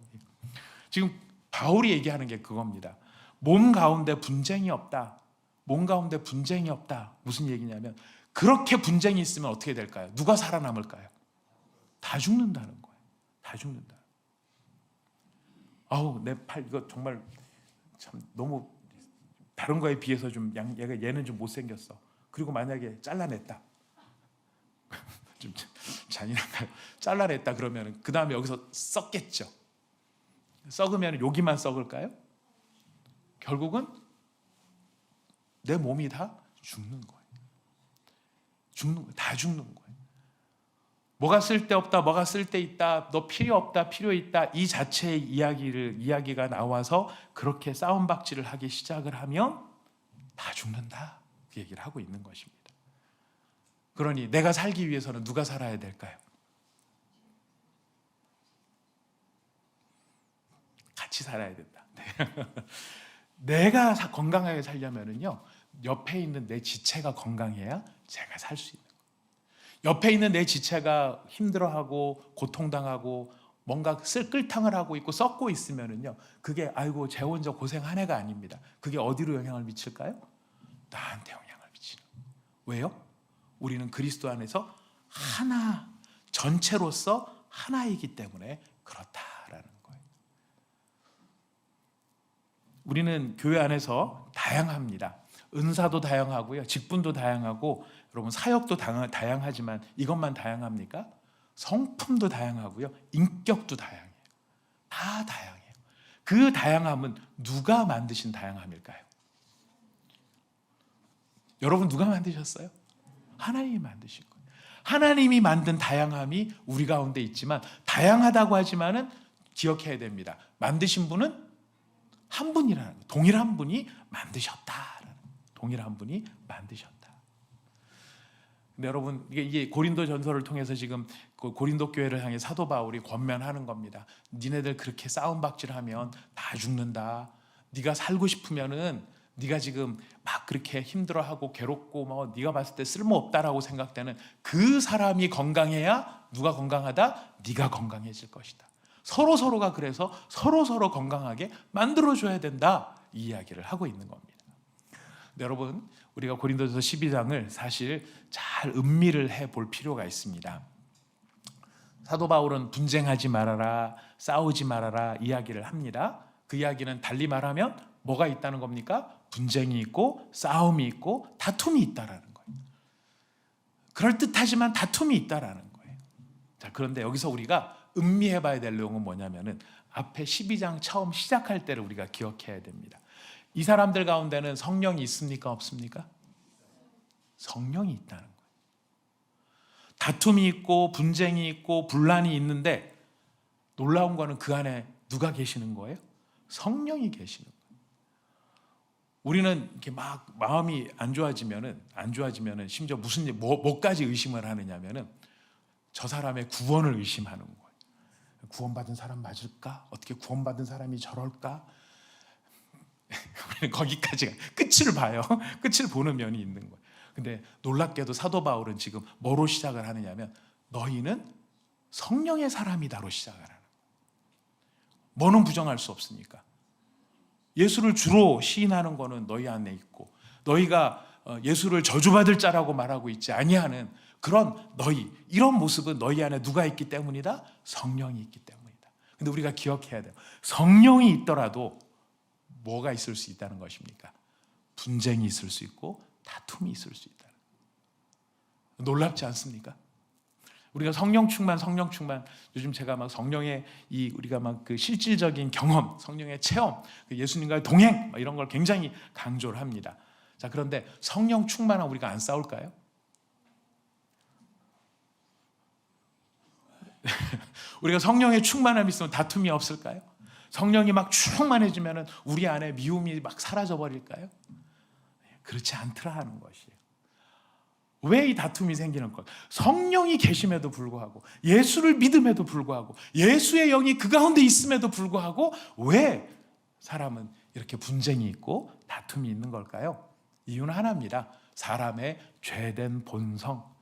지금 바울이 얘기하는 게 그겁니다. 몸 가운데 분쟁이 없다. 몸 가운데 분쟁이 없다. 무슨 얘기냐면 그렇게 분쟁이 있으면 어떻게 될까요? 누가 살아남을까요? 다 죽는다는 거예요. 다 죽는다. 아우 내 팔 이거 정말 참 너무 다른 거에 비해서 좀 얘는 좀 못생겼어. 그리고 만약에 잘라냈다. 좀 잔인한가요? 잘라냈다 그러면 그 다음에 여기서 썩겠죠. 썩으면 여기만 썩을까요? 결국은 내 몸이 다 죽는 거예요. 다 죽는 거예요. 뭐가 쓸데없다, 뭐가 쓸데있다, 너 필요 없다, 필요 있다, 이 자체의 이야기가 나와서 그렇게 싸움박질을 하기 시작을 하면 다 죽는다, 그 얘기를 하고 있는 것입니다. 그러니 내가 살기 위해서는 누가 살아야 될까요? 같이 살아야 된다. 내가 건강하게 살려면은요, 옆에 있는 내 지체가 건강해야 제가 살 수 있는 거예요. 옆에 있는 내 지체가 힘들어하고 고통당하고 뭔가 끌탕을 하고 있고 썩고 있으면은요, 그게 아이고 쟤 혼자 고생한 애가 아닙니다. 그게 어디로 영향을 미칠까요? 나한테 영향을 미치는 거예요. 왜요? 우리는 그리스도 안에서 하나, 전체로서 하나이기 때문에 그렇다라는 거예요. 우리는 교회 안에서 다양합니다. 은사도 다양하고요, 직분도 다양하고, 여러분 사역도 다양하지만 이것만 다양합니까? 성품도 다양하고요, 인격도 다양해요. 다 다양해요. 그 다양함은 누가 만드신 다양함일까요? 여러분 누가 만드셨어요? 하나님이 만드신 거예요. 하나님이 만든 다양함이 우리 가운데 있지만, 다양하다고 하지만은 기억해야 됩니다. 만드신 분은 한 분이라는 거예요. 동일한 분이 만드셨다라는 거예요. 동일한 분이 만드셨다. 근데 여러분 이게 고린도 전서를 통해서 지금 고린도 교회를 향해 사도 바울이 권면하는 겁니다. 니네들 그렇게 싸움박질하면 다 죽는다. 네가 살고 싶으면은 네가 지금 막 그렇게 힘들어하고 괴롭고 뭐 네가 봤을 때 쓸모없다라고 생각되는 그 사람이 건강해야 누가 건강하다? 네가 건강해질 것이다. 서로가 그래서 서로 건강하게 만들어줘야 된다, 이 이야기를 하고 있는 겁니다. 근데 여러분 우리가 고린도전서 12장을 사실 잘 음미를 해볼 필요가 있습니다. 사도 바울은 분쟁하지 말아라, 싸우지 말아라 이야기를 합니다. 그 이야기는 달리 말하면 뭐가 있다는 겁니까? 분쟁이 있고 싸움이 있고 다툼이 있다라는 거예요. 그럴듯하지만 다툼이 있다라는 거예요. 자, 그런데 여기서 우리가 음미해 봐야 될 내용은 뭐냐면은 앞에 12장 처음 시작할 때를 우리가 기억해야 됩니다. 이 사람들 가운데는 성령이 있습니까? 없습니까? 성령이 있다는 거예요. 다툼이 있고 분쟁이 있고 분란이 있는데 놀라운 거는 그 안에 누가 계시는 거예요? 성령이 계시는 거예요. 우리는 이렇게 막 마음이 안 좋아지면은 심지어 무슨 뭐까지 의심을 하느냐면은 저 사람의 구원을 의심하는 거예요. 구원받은 사람 맞을까? 어떻게 구원받은 사람이 저럴까? 우리는 거기까지 끝을 봐요. 끝을 보는 면이 있는 거예요. 근데 놀랍게도 사도 바울은 지금 뭐로 시작을 하느냐면 너희는 성령의 사람이다로 시작을 하는 거예요. 뭐는 부정할 수 없으니까. 예수를 주로 시인하는 거는 너희 안에 있고, 너희가 예수를 저주받을 자라고 말하고 있지 아니하는 그런 너희, 이런 모습은 너희 안에 누가 있기 때문이다? 성령이 있기 때문이다. 근데 우리가 기억해야 돼요. 성령이 있더라도 뭐가 있을 수 있다는 것입니까? 분쟁이 있을 수 있고 다툼이 있을 수 있다. 놀랍지 않습니까? 우리가 성령 충만, 요즘 제가 막 성령의 우리가 막 그 실질적인 경험, 성령의 체험, 예수님과의 동행 이런 걸 굉장히 강조를 합니다. 자, 그런데 성령 충만하면 우리가 안 싸울까요? 우리가 성령의 충만함이 있으면 다툼이 없을까요? 성령이 막 충만해지면 우리 안에 미움이 막 사라져 버릴까요? 그렇지 않더라 하는 것이에요. 왜 이 다툼이 생기는 것? 성령이 계심에도 불구하고, 예수를 믿음에도 불구하고, 예수의 영이 그 가운데 있음에도 불구하고 왜 사람은 이렇게 분쟁이 있고 다툼이 있는 걸까요? 이유는 하나입니다. 사람의 죄된 본성,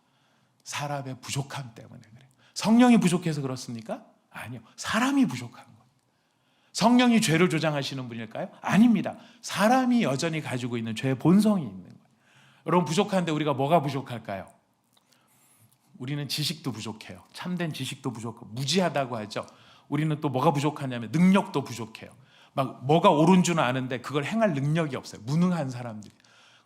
사람의 부족함 때문에 그래요. 성령이 부족해서 그렇습니까? 아니요. 사람이 부족한 거예요. 성령이 죄를 조장하시는 분일까요? 아닙니다. 사람이 여전히 가지고 있는 죄의 본성이 있는 거예요. 여러분, 부족한데 우리가 뭐가 부족할까요? 우리는 지식도 부족해요. 참된 지식도 부족하고 무지하다고 하죠. 우리는 또 뭐가 부족하냐면 능력도 부족해요. 막 뭐가 옳은 줄은 아는데 그걸 행할 능력이 없어요. 무능한 사람들이.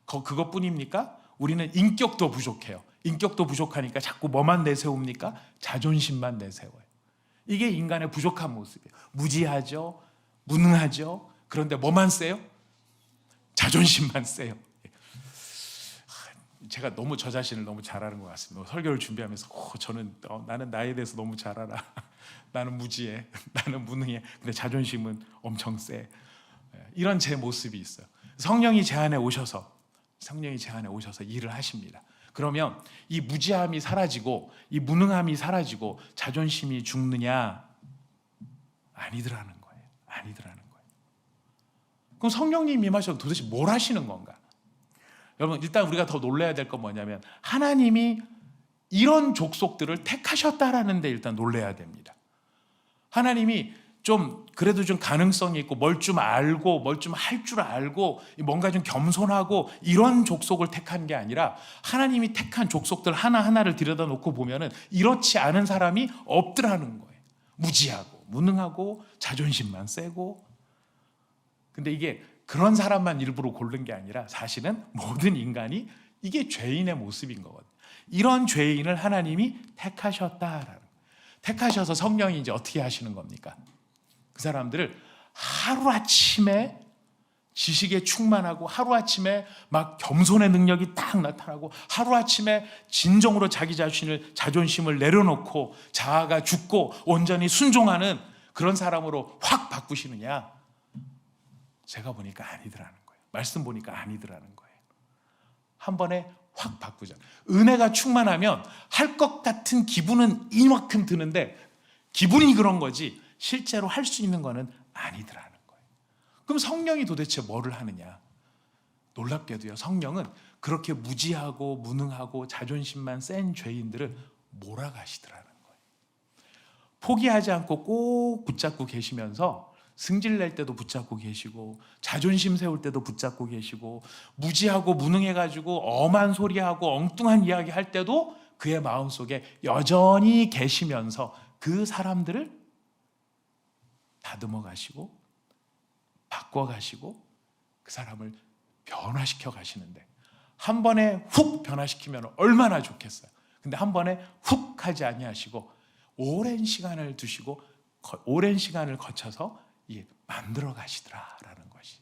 그것뿐입니까? 우리는 인격도 부족해요. 인격도 부족하니까 자꾸 뭐만 내세웁니까? 자존심만 내세워요. 이게 인간의 부족한 모습이에요. 무지하죠, 무능하죠. 그런데 뭐만 세요? 자존심만 세요. 제가 너무 저 자신을 너무 잘 아는 것 같습니다. 설교를 준비하면서 나는 나에 대해서 너무 잘 알아. 나는 무지해, 나는 무능해. 근데 자존심은 엄청 세. 이런 제 모습이 있어요. 성령이 제 안에 오셔서 일을 하십니다. 그러면 이 무지함이 사라지고 이 무능함이 사라지고 자존심이 죽느냐? 아니더라는 거예요. 아니더라는 거예요. 그럼 성령님 임하셔서 도대체 뭘 하시는 건가? 여러분, 일단 우리가 더 놀라야 될 건 뭐냐면 하나님이 이런 족속들을 택하셨다라는 데 일단 놀라야 됩니다. 하나님이 그래도 좀 가능성이 있고 뭘 좀 알고 뭘 좀 할 줄 알고 뭔가 좀 겸손하고 이런 족속을 택한 게 아니라 하나님이 택한 족속들 하나하나를 들여다놓고 보면은 이렇지 않은 사람이 없더라는 거예요. 무지하고 무능하고 자존심만 세고. 근데 이게 그런 사람만 일부러 고른 게 아니라 사실은 모든 인간이 이게 죄인의 모습인 거거든요. 이런 죄인을 하나님이 택하셨다라는 거예요. 택하셔서 성령이 이제 어떻게 하시는 겁니까? 그 사람들을 하루아침에 지식에 충만하고 하루아침에 막 겸손의 능력이 딱 나타나고 하루아침에 진정으로 자기 자존심을 내려놓고 자아가 죽고 온전히 순종하는 그런 사람으로 확 바꾸시느냐? 제가 보니까 아니더라는 거예요. 말씀 보니까 아니더라는 거예요. 한 번에 확 바꾸자. 은혜가 충만하면 할 것 같은 기분은 이만큼 드는데 기분이 그런 거지 실제로 할 수 있는 거는 아니더라는 거예요. 그럼 성령이 도대체 뭐를 하느냐? 놀랍게도요, 성령은 그렇게 무지하고 무능하고 자존심만 센 죄인들을 몰아가시더라는 거예요. 포기하지 않고 꼭 붙잡고 계시면서 승질 낼 때도 붙잡고 계시고 자존심 세울 때도 붙잡고 계시고 무지하고 무능해가지고 엄한 소리하고 엉뚱한 이야기 할 때도 그의 마음속에 여전히 계시면서 그 사람들을 다듬어 가시고 바꿔 가시고 그 사람을 변화시켜 가시는데 한 번에 훅 변화시키면 얼마나 좋겠어요. 근데 한 번에 훅 하지 아니하시고 오랜 시간을 두시고 오랜 시간을 거쳐서 만들어 가시더라라는 것이.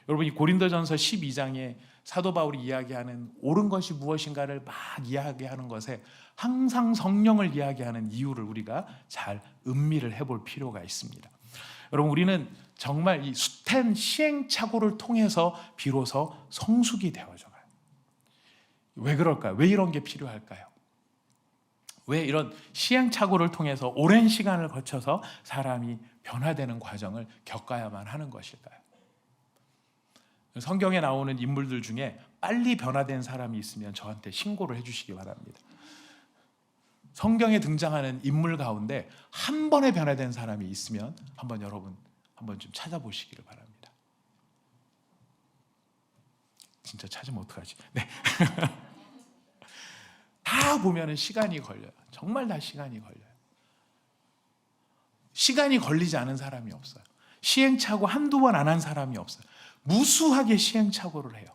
여러분, 이 고린도전서 12장에 사도 바울이 이야기하는 옳은 것이 무엇인가를 막 이야기하는 것에 항상 성령을 이야기하는 이유를 우리가 잘 음미를 해볼 필요가 있습니다. 여러분, 우리는 정말 이 숱한 시행착오를 통해서 비로소 성숙이 되어져가요. 왜 그럴까요? 왜 이런 게 필요할까요? 왜 이런 시행착오를 통해서 오랜 시간을 거쳐서 사람이 변화되는 과정을 겪어야만 하는 것일까요? 성경에 나오는 인물들 중에 빨리 변화된 사람이 있으면 저한테 신고를 해주시기 바랍니다. 성경에 등장하는 인물 가운데 한 번에 변화된 사람이 있으면 여러분 한번 좀 찾아보시기를 바랍니다. 진짜 찾으면 어떡하지? 네. 다 보면은 시간이 걸려요. 정말 다 시간이 걸려요. 시간이 걸리지 않은 사람이 없어요. 시행착오 한두 번 안 한 사람이 없어요. 무수하게 시행착오를 해요.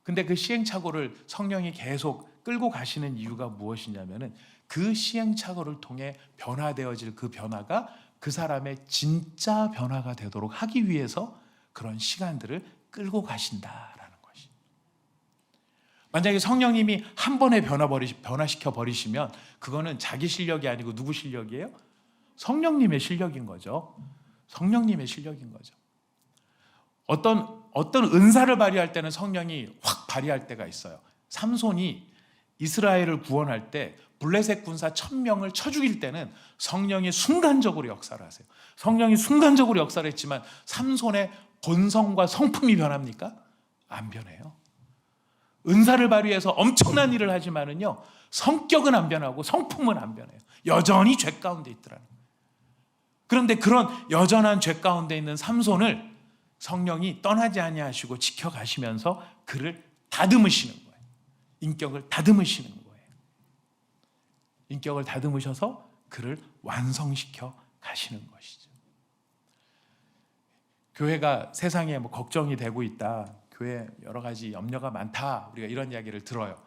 근데 그 시행착오를 성령이 계속 끌고 가시는 이유가 무엇이냐면은 그 시행착오를 통해 변화되어질 그 변화가 그 사람의 진짜 변화가 되도록 하기 위해서 그런 시간들을 끌고 가신다라는 것이. 만약에 성령님이 한 번에 변화시켜 버리시면 그거는 자기 실력이 아니고 누구 실력이에요? 성령님의 실력인 거죠. 성령님의 실력인 거죠. 어떤 은사를 발휘할 때는 성령이 확 발휘할 때가 있어요. 삼손이 이스라엘을 구원할 때 블레셋 군사 1000명을 쳐 죽일 때는 성령이 순간적으로 역사를 하세요. 성령이 순간적으로 역사를 했지만 삼손의 본성과 성품이 변합니까? 안 변해요. 은사를 발휘해서 엄청난 일을 하지만은요, 성격은 안 변하고 성품은 안 변해요. 여전히 죄 가운데 있더라는 거예요. 그런데 그런 여전한 죄 가운데 있는 삼손을 성령이 떠나지 아니하시고 지켜가시면서 그를 다듬으시는 거예요. 인격을 다듬으시는 거예요. 인격을 다듬으셔서 그를 완성시켜 가시는 것이죠. 교회가 세상에 뭐 걱정이 되고 있다, 교회 여러 가지 염려가 많다, 우리가 이런 이야기를 들어요.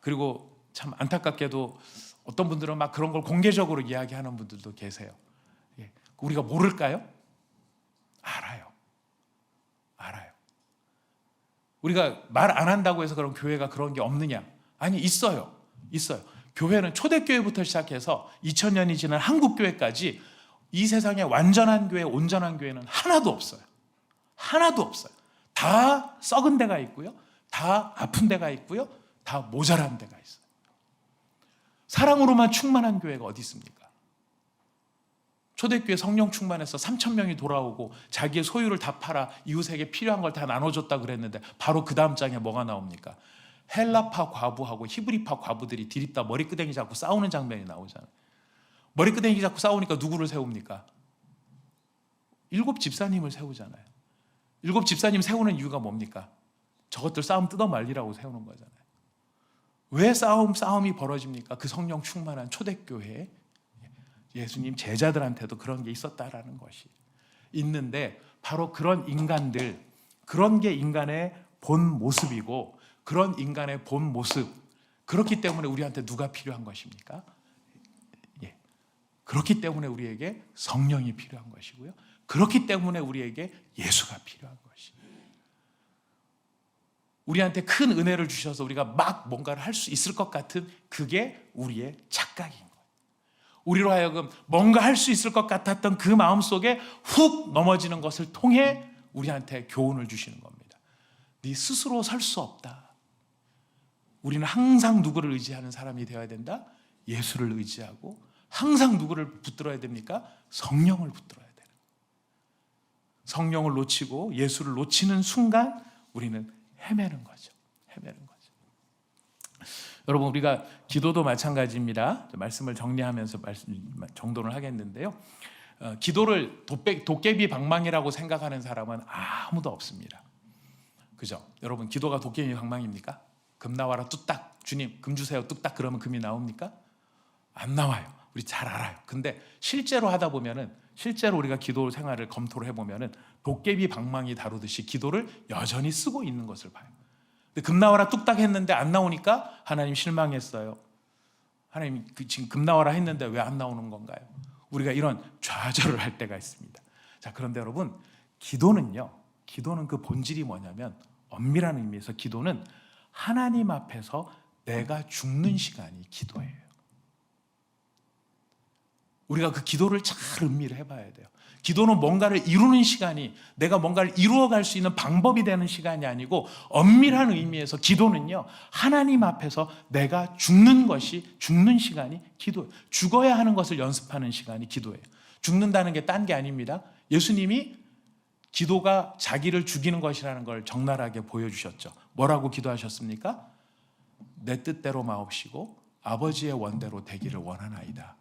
그리고 참 안타깝게도 어떤 분들은 막 그런 걸 공개적으로 이야기하는 분들도 계세요. 우리가 모를까요? 알아요. 우리가 말 안 한다고 해서 그럼 교회가 그런 게 없느냐? 아니, 있어요. 교회는 초대교회부터 시작해서 2000년이 지난 한국교회까지 이 세상에 완전한 교회, 온전한 교회는 하나도 없어요. 다 썩은 데가 있고요, 다 아픈 데가 있고요, 다 모자란 데가 있어요. 사랑으로만 충만한 교회가 어디 있습니까? 초대교회 성령 충만해서 3,000명이 돌아오고 자기의 소유를 다 팔아 이웃에게 필요한 걸 다 나눠줬다 그랬는데 바로 그 다음 장에 뭐가 나옵니까? 헬라파 과부하고 히브리파 과부들이 디립다 머리끄댕이 잡고 싸우는 장면이 나오잖아요. 머리끄댕이 잡고 싸우니까 누구를 세웁니까? 7 집사님을 세우잖아요. 7 집사님 세우는 이유가 뭡니까? 저것들 싸움 뜯어 말리라고 세우는 거잖아요. 왜 싸움이 벌어집니까? 그 성령 충만한 초대교회에 예수님 제자들한테도 그런 게 있었다라는 것이 있는데, 바로 그런 인간들, 그런 게 인간의 본 모습이고, 그런 인간의 본 모습, 그렇기 때문에 우리한테 누가 필요한 것입니까? 그렇기 때문에 우리에게 성령이 필요한 것이고요, 그렇기 때문에 우리에게 예수가 필요한 것이, 우리한테 큰 은혜를 주셔서 우리가 막 뭔가를 할 수 있을 것 같은 그게 우리의 착각인 거예요. 우리로 하여금 뭔가 할 수 있을 것 같았던 그 마음속에 훅 넘어지는 것을 통해 우리한테 교훈을 주시는 겁니다. 네 스스로 설 수 없다. 우리는 항상 누구를 의지하는 사람이 되어야 된다? 예수를 의지하고. 항상 누구를 붙들어야 됩니까? 성령을 붙들어야 돼요. 성령을 놓치고 예수를 놓치는 순간 우리는 헤매는 거죠. 여러분, 우리가 기도도 마찬가지입니다. 말씀을 정리하면서 정돈을 하겠는데요. 기도를 도깨비 방망이라고 생각하는 사람은 아무도 없습니다. 그죠? 여러분, 기도가 도깨비 방망입니까? 금 나와라 뚝딱, 주님 금 주세요 뚝딱 그러면 금이 나옵니까? 안 나와요. 우리 잘 알아요. 근데 실제로 하다 보면은, 실제로 우리가 기도 생활을 검토를 해보면은 도깨비 방망이 다루듯이 기도를 여전히 쓰고 있는 것을 봐요. 근데 금 나와라 뚝딱 했는데 안 나오니까 하나님 실망했어요. 하나님 지금 금 나와라 했는데 왜 안 나오는 건가요? 우리가 이런 좌절을 할 때가 있습니다. 자, 그런데 여러분, 기도는 그 본질이 뭐냐면, 엄밀한 의미에서 기도는 하나님 앞에서 내가 죽는 시간이 기도예요. 우리가 그 기도를 잘 음미를 해봐야 돼요. 기도는 뭔가를 이루는 시간이, 내가 뭔가를 이루어갈 수 있는 방법이 되는 시간이 아니고, 엄밀한 의미에서 기도는요, 하나님 앞에서 내가 죽는 시간이 기도예요. 죽어야 하는 것을 연습하는 시간이 기도예요. 죽는다는 게 딴 게 아닙니다. 예수님이 기도가 자기를 죽이는 것이라는 걸 적나라하게 보여주셨죠. 뭐라고 기도하셨습니까? 내 뜻대로 마옵시고 아버지의 원대로 되기를 원하나이다.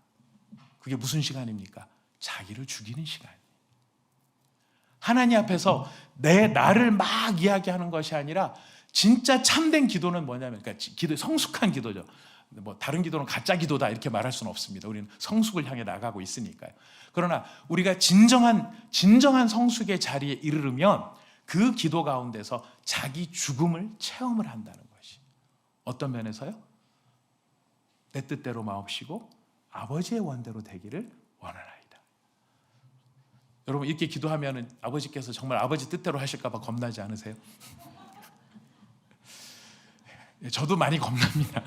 그게 무슨 시간입니까? 자기를 죽이는 시간. 하나님 앞에서 나를 막 이야기하는 것이 아니라, 진짜 참된 기도는 뭐냐면, 그러니까 성숙한 기도죠. 뭐 다른 기도는 가짜 기도다 이렇게 말할 수는 없습니다. 우리는 성숙을 향해 나가고 있으니까요. 그러나 우리가 진정한 성숙의 자리에 이르르면 그 기도 가운데서 자기 죽음을 체험을 한다는 것이. 어떤 면에서요? 내 뜻대로 마옵시고 아버지의 원대로 되기를 원하나이다. 여러분, 이렇게 기도하면 아버지께서 정말 아버지 뜻대로 하실까 봐 겁나지 않으세요? 저도 많이 겁납니다.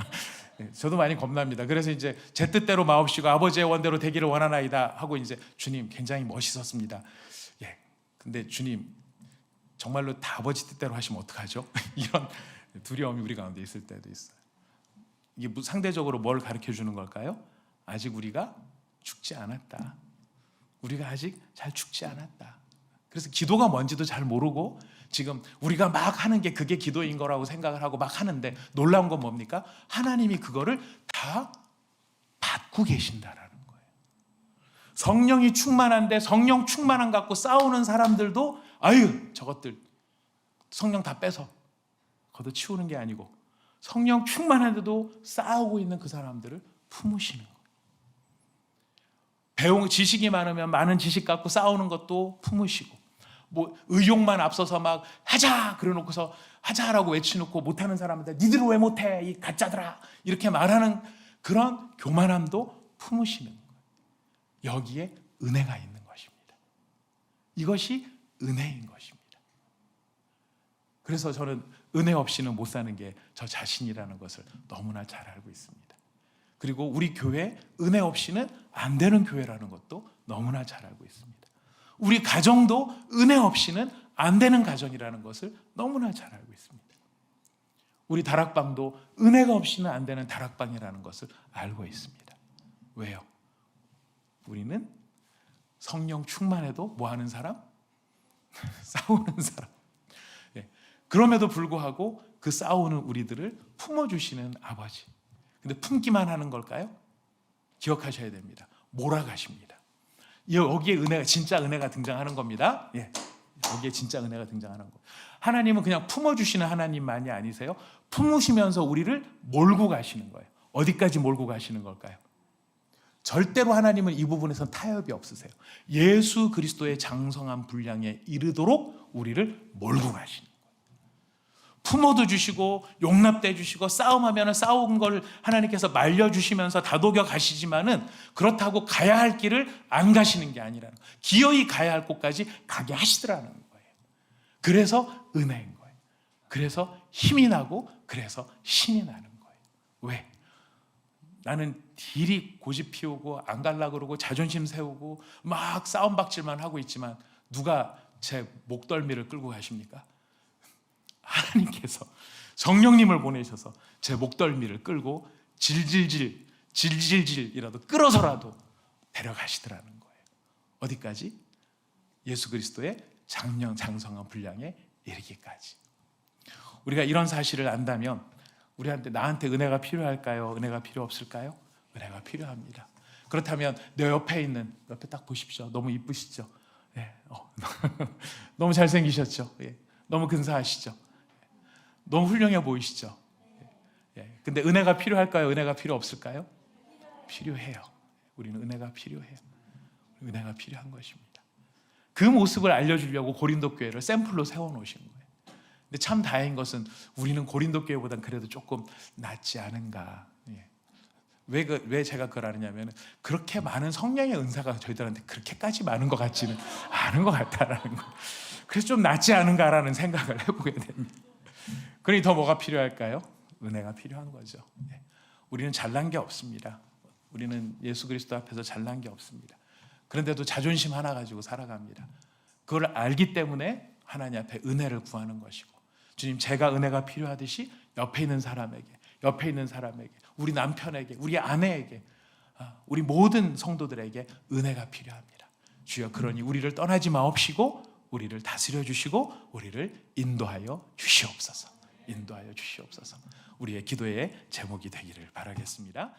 저도 많이 겁납니다. 그래서 이제 제 뜻대로 마옵시고 아버지의 원대로 되기를 원하나이다 하고, 이제 주님 굉장히 멋있었습니다. 근데 주님 정말로 다 아버지 뜻대로 하시면 어떡하죠? 이런 두려움이 우리 가운데 있을 때도 있어요. 이게 상대적으로 뭘 가르쳐 주는 걸까요? 아직 우리가 죽지 않았다. 우리가 아직 잘 죽지 않았다. 그래서 기도가 뭔지도 잘 모르고 지금 우리가 막 하는 게 그게 기도인 거라고 생각을 하고 막 하는데, 놀라운 건 뭡니까? 하나님이 그거를 다 받고 계신다라는 거예요. 성령이 충만한데 성령 충만함 갖고 싸우는 사람들도 저것들 성령 다 빼서 걷어치우는 게 아니고, 성령 충만한데도 싸우고 있는 그 사람들을 품으시는 거예요. 배운 지식이 많으면 많은 지식 갖고 싸우는 것도 품으시고, 뭐 의욕만 앞서서 막 하자 그래놓고서 하자라고 외치놓고 못하는 사람한테 니들은 왜 못해 이 가짜들아 이렇게 말하는 그런 교만함도 품으시는 거예요. 여기에 은혜가 있는 것입니다. 이것이 은혜인 것입니다. 그래서 저는 은혜 없이는 못 사는 게 저 자신이라는 것을 너무나 잘 알고 있습니다. 그리고 우리 교회 은혜 없이는 안 되는 교회라는 것도 너무나 잘 알고 있습니다. 우리 가정도 은혜 없이는 안 되는 가정이라는 것을 너무나 잘 알고 있습니다. 우리 다락방도 은혜가 없이는 안 되는 다락방이라는 것을 알고 있습니다. 왜요? 우리는 성령 충만해도 뭐 하는 사람? 싸우는 사람. 예. 그럼에도 불구하고 그 싸우는 우리들을 품어주시는 아버지. 근데 품기만 하는 걸까요? 기억하셔야 됩니다. 몰아가십니다. 여기에 은혜가, 진짜 은혜가 등장하는 겁니다. 예. 여기에 진짜 은혜가 등장하는 거. 하나님은 그냥 품어주시는 하나님만이 아니세요. 품으시면서 우리를 몰고 가시는 거예요. 어디까지 몰고 가시는 걸까요? 절대로 하나님은 이 부분에선 타협이 없으세요. 예수 그리스도의 장성한 분량에 이르도록 우리를 몰고 가시는 거예요. 품어도 주시고 용납도 해주시고 싸움하면 싸운 걸 하나님께서 말려주시면서 다독여 가시지만은 그렇다고 가야 할 길을 안 가시는 게 아니라는 거예요. 기어이 가야 할 곳까지 가게 하시더라는 거예요. 그래서 은혜인 거예요. 그래서 힘이 나고 그래서 신이 나는 거예요. 왜? 나는 딜이 고집 피우고 안 갈라 그러고 자존심 세우고 막 싸움박질만 하고 있지만 누가 제 목덜미를 끌고 가십니까? 하나님께서 성령님을 보내셔서 제 목덜미를 끌고 질질질이라도 끌어서라도 데려가시더라는 거예요. 어디까지? 예수 그리스도의 장성한 분량에 이르기까지. 우리가 이런 사실을 안다면 나한테 은혜가 필요할까요? 은혜가 필요 없을까요? 은혜가 필요합니다. 그렇다면 내 옆에 딱 보십시오. 너무 이쁘시죠? 예, 너무 잘생기셨죠? 예, 너무 근사하시죠? 너무 훌륭해 보이시죠? 예, 근데 은혜가 필요할까요? 은혜가 필요 없을까요? 필요해요. 우리는 은혜가 필요해요. 은혜가 필요한 것입니다. 그 모습을 알려주려고 고린도 교회를 샘플로 세워놓으신 거예요. 근데 참 다행인 것은 우리는 고린도 교회보단 그래도 조금 낫지 않은가. 예. 왜 제가 그걸 아느냐면 그렇게 많은 성령의 은사가 저희들한테 그렇게까지 많은 것 같지는 않은 것 같다라는 거. 그래서 좀 낫지 않은가라는 생각을 해보게 됩니다. 그러니 더 뭐가 필요할까요? 은혜가 필요한 거죠. 예. 우리는 잘난 게 없습니다. 우리는 예수 그리스도 앞에서 잘난 게 없습니다. 그런데도 자존심 하나 가지고 살아갑니다. 그걸 알기 때문에 하나님 앞에 은혜를 구하는 것이고, 주님, 제가 은혜가 필요하듯이 옆에 있는 사람에게, 우리 남편에게, 우리 아내에게, 우리 모든 성도들에게 은혜가 필요합니다. 주여, 그러니 우리를 떠나지 마옵시고 우리를 다스려 주시고 우리를 인도하여 주시옵소서. 우리의 기도의 제목이 되기를 바라겠습니다.